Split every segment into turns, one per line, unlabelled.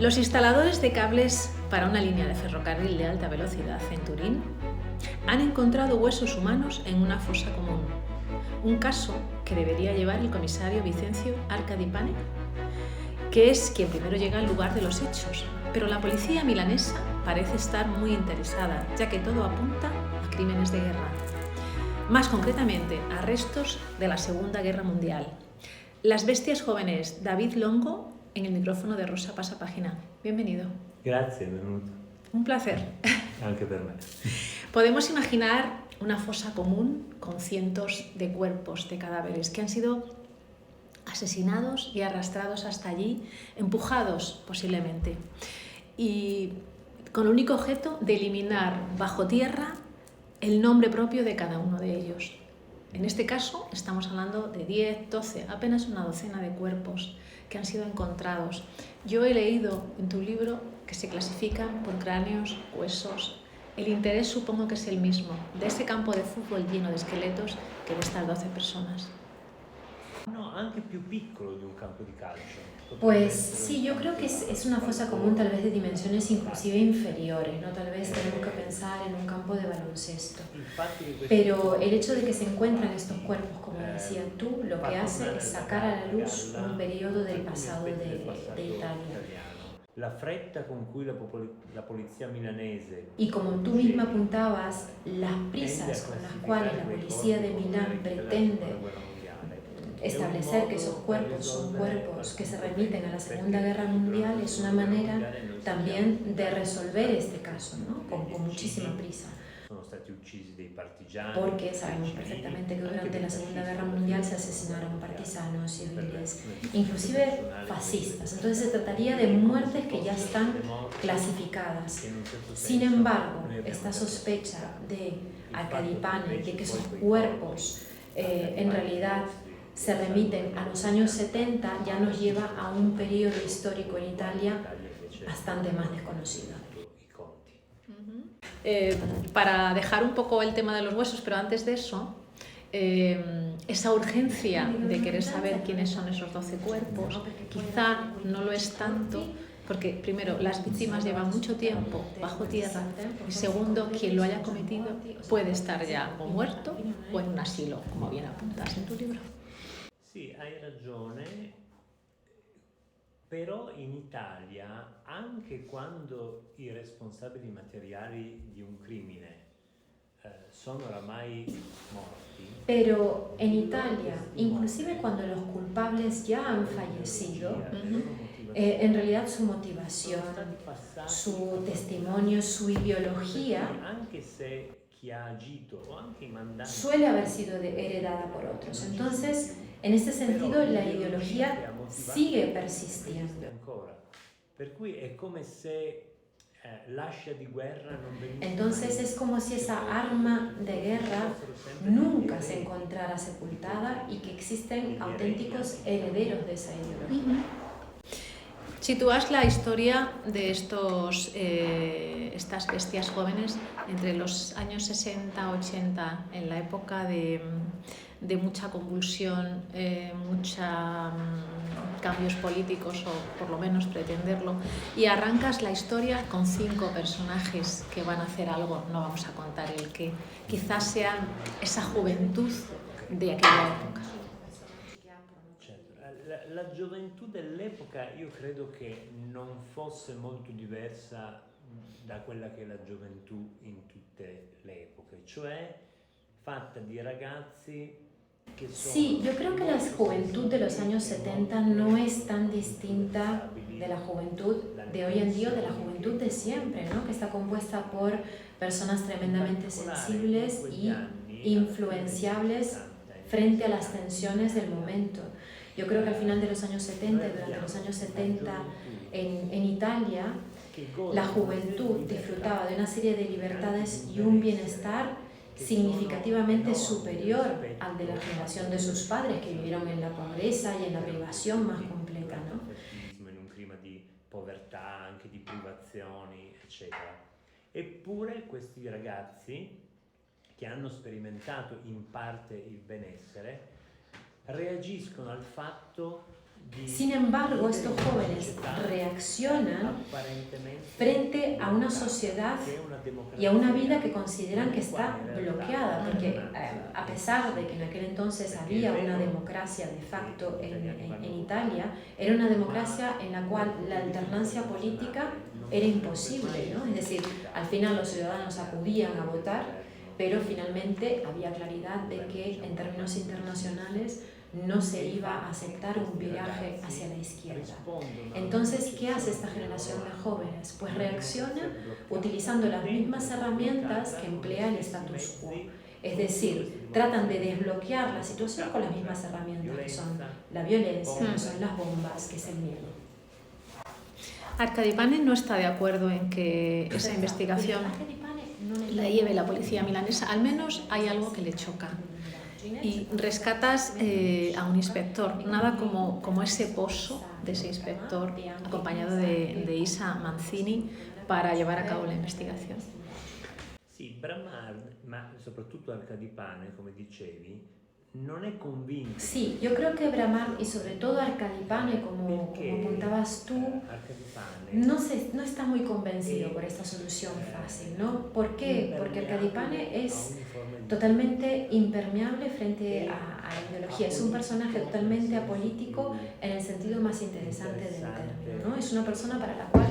Los instaladores de cables para una línea de ferrocarril de alta velocidad en Turín han encontrado huesos humanos en una fosa común, un caso que debería llevar el comisario Vicencio Arcadipane, que es quien primero llega al lugar de los hechos, pero la policía milanesa parece estar muy interesada, ya que todo apunta a crímenes de guerra. Más concretamente, a restos de la Segunda Guerra Mundial. Las bestias jóvenes, David Longo, en el micrófono de Rosa Pasapágina. Bienvenido.
Grazie, benvenuto.
Un placer.
Anche per me.
Podemos imaginar una fosa común con cientos de cuerpos, de cadáveres que han sido asesinados y arrastrados hasta allí, empujados posiblemente, y con el único objeto de eliminar bajo tierra el nombre propio de cada uno de ellos. En este caso estamos hablando de 10, 12, apenas una docena de cuerpos que han sido encontrados. Yo he leído en tu libro que se clasifican por cráneos, huesos. El interés supongo que es el mismo, de ese campo de fútbol lleno de esqueletos que de estas 12 personas.
No, anche più piccolo di un campo di calcio.
Pues sí, yo creo que es una fosa común tal vez de dimensiones inclusive inferiores, ¿no? Tal vez tenemos que pensar en un campo de baloncesto. Pero el hecho de que se encuentran estos cuerpos, como decías tú, lo que hace es sacar a la luz un periodo del pasado de Italia.
La fretta con cui la polizia milanese.
Y como tú misma apuntabas, las prisas con las cuales la policía de Milán pretende establecer que esos cuerpos son cuerpos que se remiten a la Segunda Guerra Mundial es una manera también de resolver este caso, ¿no? Con muchísima prisa. Porque sabemos perfectamente que durante la Segunda Guerra Mundial se asesinaron partisanos, civiles, inclusive fascistas. Entonces se trataría de muertes que ya están clasificadas. Sin embargo, esta sospecha de Arcadipane, de que esos cuerpos en realidad se remiten a los años 70, ya nos lleva a un periodo histórico en Italia bastante más desconocido.
Para dejar un poco el tema de los huesos, pero antes de eso, esa urgencia de querer saber quiénes son esos 12 cuerpos, quizá no lo es tanto, porque primero, las víctimas llevan mucho tiempo bajo tierra, y segundo, quien lo haya cometido puede estar ya o muerto o en un asilo, como bien apuntas en tu libro.
Sì, hai ragione, però in Italia, anche quando i responsabili materiali di un crimine sono oramai morti.
Pero en Italia, inclusive cuando los culpables ya han fallecido, en realidad su motivación, su testimonio, su ideología suele haber sido heredada por otros. Entonces, en este sentido, la ideología sigue persistiendo. Entonces es como si esa arma de guerra nunca se encontrara sepultada y que existen auténticos herederos de esa ideología.
Sitúas la historia de estas bestias jóvenes entre los años 60-80, en la época de mucha convulsión, cambios políticos, o por lo menos pretenderlo, y arrancas la historia con 5 personajes que van a hacer algo, no vamos a contar el qué, quizás sean esa juventud de aquella época.
La gioventù dell'epoca io credo che non fosse molto diversa da quella che è la gioventù in tutte le epoche, cioè fatta di ragazzi che sono...
Sí, yo creo que la juventud de los años 70 no es tan distinta de la juventud de hoy en día o de la juventud de siempre, ¿no? Que está compuesta por personas tremendamente sensibles y influenciables frente a las tensiones del momento. Yo creo que al final de los años 70 y durante los años 70 en Italia, la juventud disfrutaba de una serie de libertades y un bienestar significativamente superior al de la generación de sus padres, que vivieron en la pobreza y en la privación más completa, ¿no?
In un clima di povertà, anche di privazioni, eccetera. Eppure questi ragazzi, che hanno sperimentato in parte il benessere, reagiscono al fatto
Sin embargo, estos jóvenes reaccionan frente a una sociedad y a una vida que consideran que está bloqueada, porque a pesar de que en aquel entonces había una democracia de facto en Italia, era una democracia en la cual la alternancia política era imposible, ¿no? Es decir, al final los ciudadanos acudían a votar, pero finalmente había claridad de que en términos internacionales no se iba a aceptar un viraje hacia la izquierda. Entonces, ¿qué hace esta generación de jóvenes? Pues reacciona utilizando las mismas herramientas que emplea el status quo. Es decir, tratan de desbloquear la situación con las mismas herramientas que son la violencia, que son las bombas, que es el miedo.
Arcadipane no está de acuerdo en que esa investigación la lleve la policía milanesa. Al menos hay algo que le choca. Y rescatas a un inspector, nada como ese pozo de ese inspector acompañado de Isa Manzini para llevar a cabo la investigación.
Sì, Bramar, ma soprattutto Arcadipane, come dicevi, non è convinto.
Sí, yo creo que Bramar y sobre todo Arcadipane, como apuntabas tú, no está muy convencido por esta solución fácil, ¿no? ¿Por qué? Porque Arcadipane es totalmente impermeable frente a la ideología. Es un personaje totalmente apolítico en el sentido más interesante del término, ¿no? Es una persona para la cual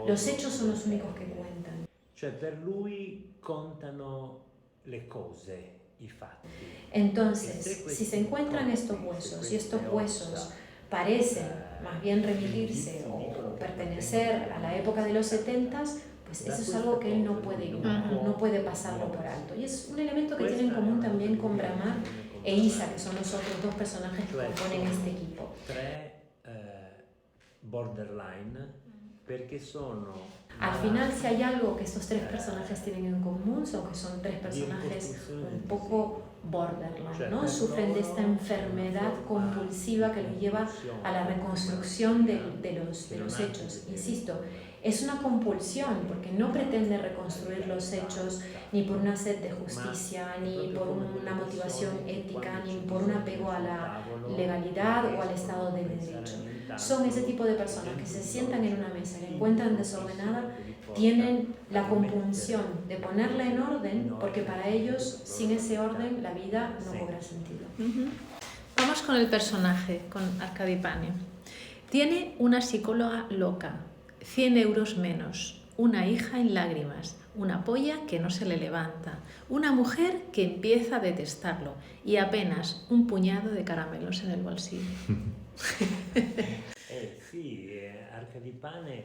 los hechos son los únicos que cuentan.
Cioè per lui contano le cose, i fatti.
Entonces, si se encuentran estos huesos y estos huesos parecen más bien remitirse o pertenecer a la época de los 70s, pues eso es algo que él no puede ignorar, no puede pasarlo por alto. Y es un elemento que tiene en común también con Bramar e Isa, que son los otros dos personajes que componen este equipo.
Borderline, perché sono...
Al final, si hay algo que estos tres personajes tienen en común, son que son tres personajes un poco borderline, ¿no? Sufren de esta enfermedad compulsiva que los lleva a la reconstrucción de los hechos. Insisto, es una compulsión porque no pretende reconstruir los hechos ni por una sed de justicia, ni por una motivación ética, ni por un apego a la legalidad o al Estado de Derecho. Son ese tipo de personas que se sientan en una mesa, la encuentran desordenada, tienen la compulsión de ponerla en orden porque para ellos, sin ese orden, la vida no cobra sentido.
Vamos con el personaje, con Arcadipane. Tiene una psicóloga loca, 100 euros menos, una hija en lágrimas, una polla que no se le levanta, una mujer que empieza a detestarlo y apenas un puñado de caramelos en el bolsillo.
Sì, Arcadipane,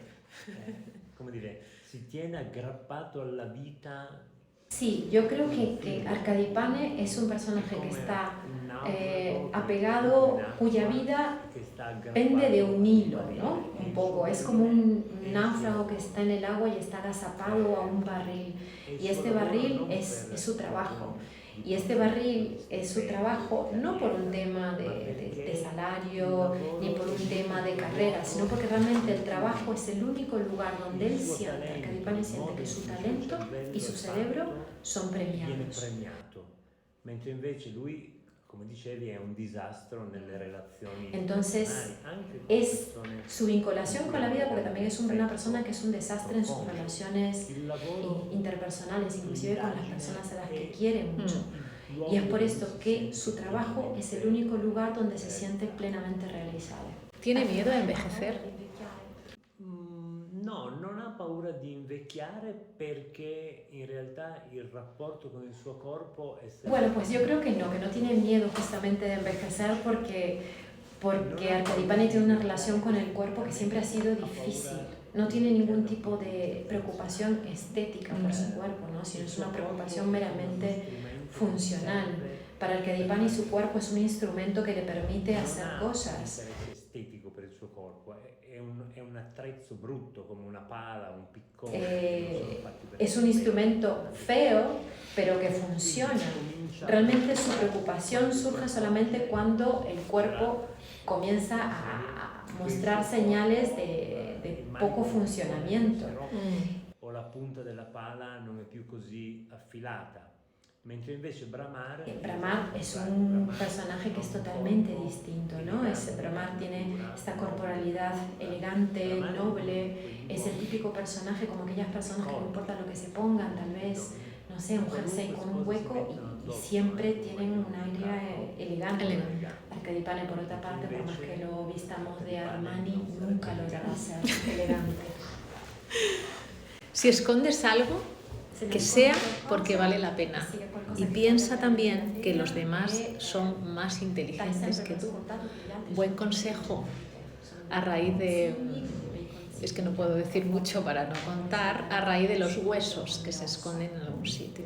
come dire, si tiene aggrappato alla vita.
Sí, yo creo que Arcadipane es un personaje que está apegado, cuya vida pende de un hilo, ¿no? Un poco, es como un náufrago que está en el agua y está agazapado a un barril. Y este barril es su trabajo. Y este barril es su trabajo no por un tema de salario ni por un tema de carrera, sino porque realmente el trabajo es el único lugar donde él siente, Arcadipane siente que su talento y su cerebro son premiados.
Mentre invece lui, come dicevi, è un disastro nelle relazioni.
Entonces, es su vinculación con la vida, porque también es una persona que es un desastre en sus relaciones interpersonales, inclusive con las personas a las que quiere mucho. Y es por esto que su trabajo es el único lugar donde se siente plenamente realizado.
¿Tiene miedo a envejecer?
No, non ha paura di invecchiare perché in realtà il rapporto con il suo corpo è sempre...
Bueno, pues yo creo que no tiene miedo justamente de envejecer porque Arcadipane tiene una relación con el cuerpo que siempre ha sido difícil. No tiene ningún tipo de preocupación estética por su cuerpo, ¿no? Sino es una preocupación meramente funcional. Para Arcadipane su cuerpo es un instrumento que le permite hacer cosas.
Estetico per il suo corpo, è un attrezzo brutto come una pala, un piccone.
Es un instrumento feo, pero que funciona. Realmente su preocupación surge solamente cuando el cuerpo comienza a mostrar señales de poco funcionamiento.
O la punta della pala non è più così affilata. Mentre invece Bramar
Es un personaje que es totalmente distinto, ¿no? Bramar tiene esta corporalidad elegante, noble, es el típico personaje como aquellas personas que no importa lo que se pongan, tal vez, no sé, un jersey con un hueco y siempre tienen un aire elegante. Arcadipane, por otra parte, por más que lo vistamos de Armani, nunca logrará ser elegante.
Si escondes algo, que sea porque vale la pena. Y piensa también que los demás son más inteligentes que tú. Buen consejo a raíz de, es que no puedo decir mucho para no contar, a raíz de los huesos que se esconden en algún sitio.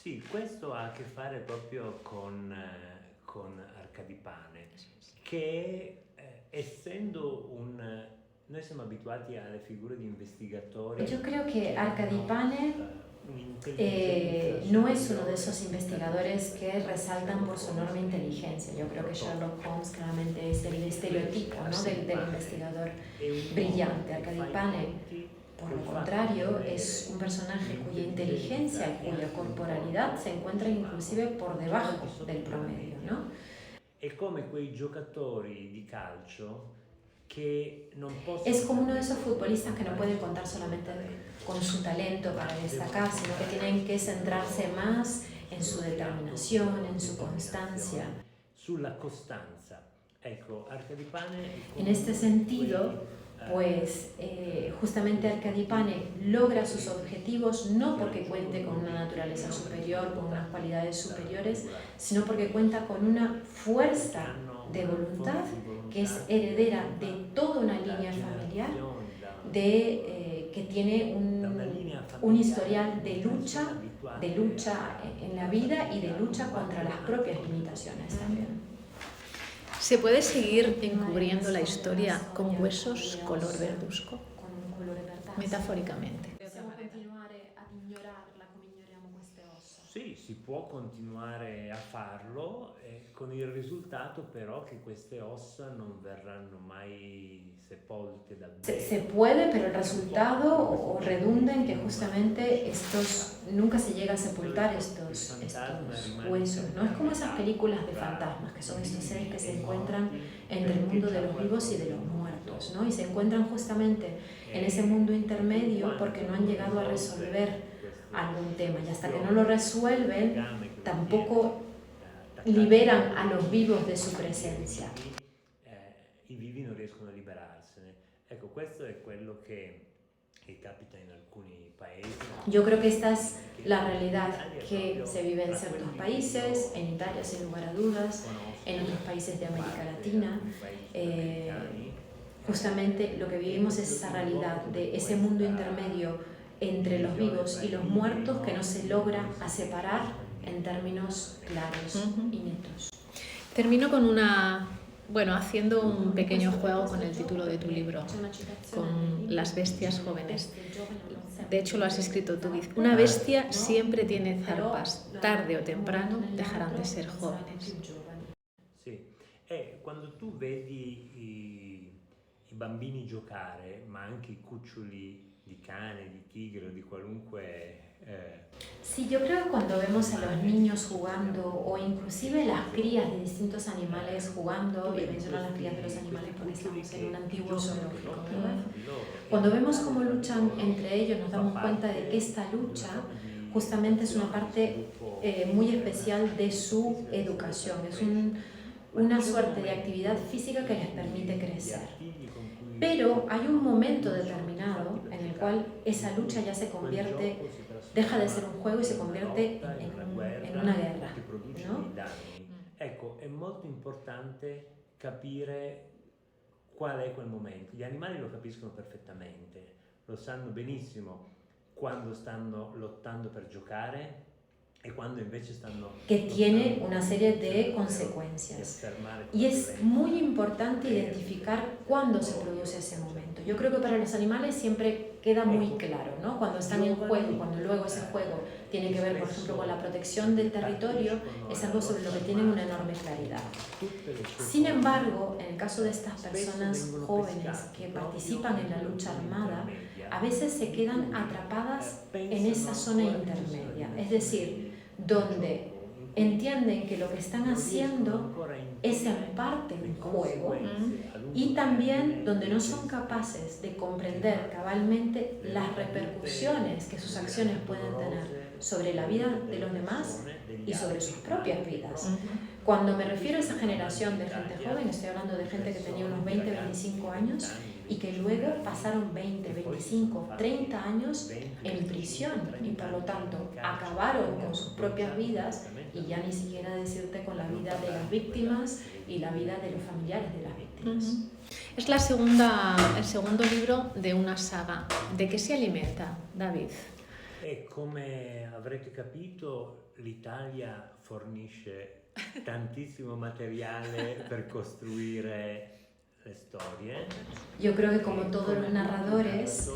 Sì, questo ha a che fare proprio con Arcadipane, che essendo noi siamo abituati alle figure di investigatori.
Yo creo que Arcadipane no es uno de esos investigadores que resaltan por su enorme inteligencia. Yo creo que Sherlock Holmes claramente es el estereotipo, ¿no? del investigador brillante. Arcadipane, por lo contrario, es un personaje cuya inteligencia y cuya corporalidad se encuentra inclusive por debajo del promedio, ¿no?
È come quei giocatori di calcio que no possono...
Es como uno de esos futbolistas que no pueden contar solamente con su talento para destacar, sino que tienen que centrarse más en su determinación, en su constancia.
Sulla costanza. Ecco, Arcadipane...
En este sentido, pues justamente Arcadipane logra sus objetivos no porque cuente con una naturaleza superior, con unas cualidades superiores, sino porque cuenta con una fuerza de voluntad que es heredera de toda una línea familiar que tiene un historial de lucha en la vida y de lucha contra las propias limitaciones también.
¿Se puede seguir encubriendo la historia con huesos color verduzco? Metafóricamente.
Sì, si può continuare a farlo con il risultato però che queste ossa non verranno mai sepolte davvero.
Se puede, pero el resultado redunda en que justamente nunca se llega a sepultar estos huesos, ¿no? Es como esas películas de fantasmas, que son estos seres que se encuentran entre el mundo de los vivos y de los muertos, ¿no? Y se encuentran justamente en ese mundo intermedio porque no han llegado a resolver algún tema, y hasta que no lo resuelven tampoco liberan a los vivos de su presencia.
I vivi non riescono a liberarsene. Ecco, questo è quello che capita in alcuni paesi.
Yo creo que esta es la realidad que se vive en ciertos países, en Italia sin lugar a dudas, en otros países de América Latina. Justamente lo que vivimos es esa realidad de ese mundo intermedio entre los vivos y los muertos que no se logra a separar en términos claros y netos.
Termino con haciendo un pequeño juego con el título de tu libro, con las bestias jóvenes. De hecho, lo has escrito tú. Una bestia siempre tiene zarpas, tarde o temprano dejarán de ser jóvenes.
Sì, quando tu vedi i bambini giocare, ma anche i cuccioli di cane, di tigre o di qualunque...
Sí, yo creo que cuando vemos a los niños jugando o inclusive las crías de distintos animales jugando, y menciono las crías de los animales porque estamos en un antiguo zoológico, ¿verdad? Cuando vemos cómo luchan entre ellos nos damos cuenta de que esta lucha justamente es una parte muy especial de su educación, es una suerte de actividad física que les permite crecer. Pero hay un momento determinado en el cual esa lucha ya se convierte, deja de ser un juego y se convierte en una guerra, ¿no?
Ecco, è molto importante capire qual è quel momento. Gli animali lo capiscono perfettamente, lo sanno benissimo quando stanno lottando per giocare y cuando invece stanno...
Que tiene una serie de consecuencias. Y es muy importante identificar cuándo se produce ese momento. Yo creo que para los animales siempre queda muy claro, ¿no? Cuando están en juego y cuando luego ese juego tiene que ver, por ejemplo, con la protección del territorio, es algo sobre lo que tienen una enorme claridad. Sin embargo, en el caso de estas personas jóvenes que participan en la lucha armada, a veces se quedan atrapadas en esa zona intermedia. Es decir, donde entienden que lo que están haciendo es en parte un juego y también donde no son capaces de comprender cabalmente las repercusiones que sus acciones pueden tener sobre la vida de los demás y sobre sus propias vidas. Cuando me refiero a esa generación de gente joven, estoy hablando de gente que tenía unos 20, 25 años y que luego pasaron 20, 25, 30 años en prisión y por lo tanto acabaron con sus propias vidas y ya ni siquiera decirte con la vida de las víctimas y la vida de los familiares de las víctimas.
Es el segundo libro de una saga. ¿De qué se alimenta, David?
E come avrete capito, l'Italia fornisce tantissimo materiale per costruire le storie.
Yo creo que como todos los narradores,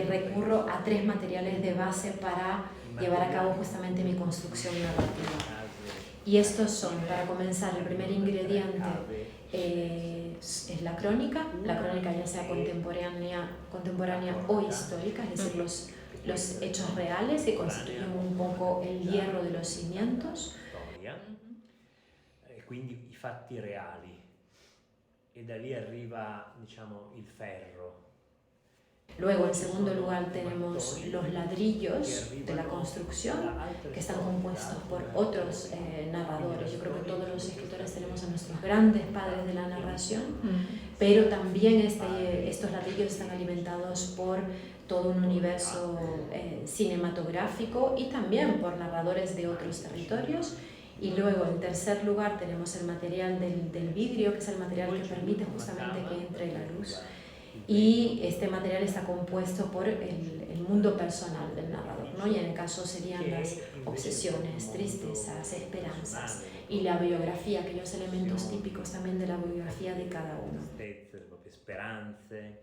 recurro a 3 materiales de base para llevar a cabo justamente mi construcción narrativa. Y estos son, para comenzar, el primer ingrediente es la crónica ya sea contemporánea o histórica, es decir, los hechos reales que constituyen un poco el hierro de los cimientos.
Quindi i fatti reali. E da lì arriva, diciamo, il ferro.
Luego, en segundo lugar, tenemos los ladrillos de la construcción, que están compuestos por otros narradores. Yo creo que todos los escritores tenemos a nuestros grandes padres de la narración, pero también estos ladrillos están alimentados por todo un universo cinematográfico y también por narradores de otros territorios. Y luego, en tercer lugar, tenemos el material del vidrio, que es el material que permite justamente que entre la luz. Y este material está compuesto por el mundo personal del narrador, ¿no? Y en el caso serían las obsesiones, tristezas, esperanzas y la biografía, aquellos elementos típicos también de la biografía de cada uno.
Speranze,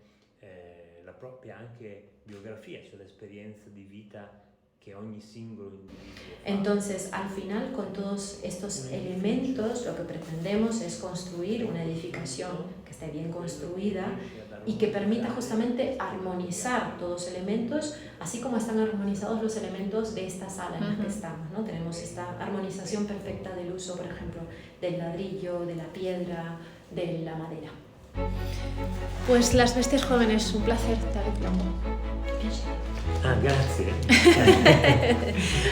la propia anche biografia, cioè l'esperienza di vita que ogni singolo individuo.
Entonces, al final, con todos estos elementos, lo que pretendemos es construir una edificación que esté bien construida y que permita justamente armonizar todos los elementos, así como están armonizados los elementos de esta sala en la que estamos, ¿no? Tenemos esta armonización perfecta del uso, por ejemplo, del ladrillo, de la piedra, de la madera.
Pues Las Bestias Jóvenes, un placer, David Longo.
Ah, grazie.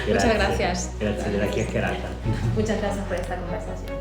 Muchas gracias.
Grazie della chiacchierata.
Muchas gracias por esta conversación.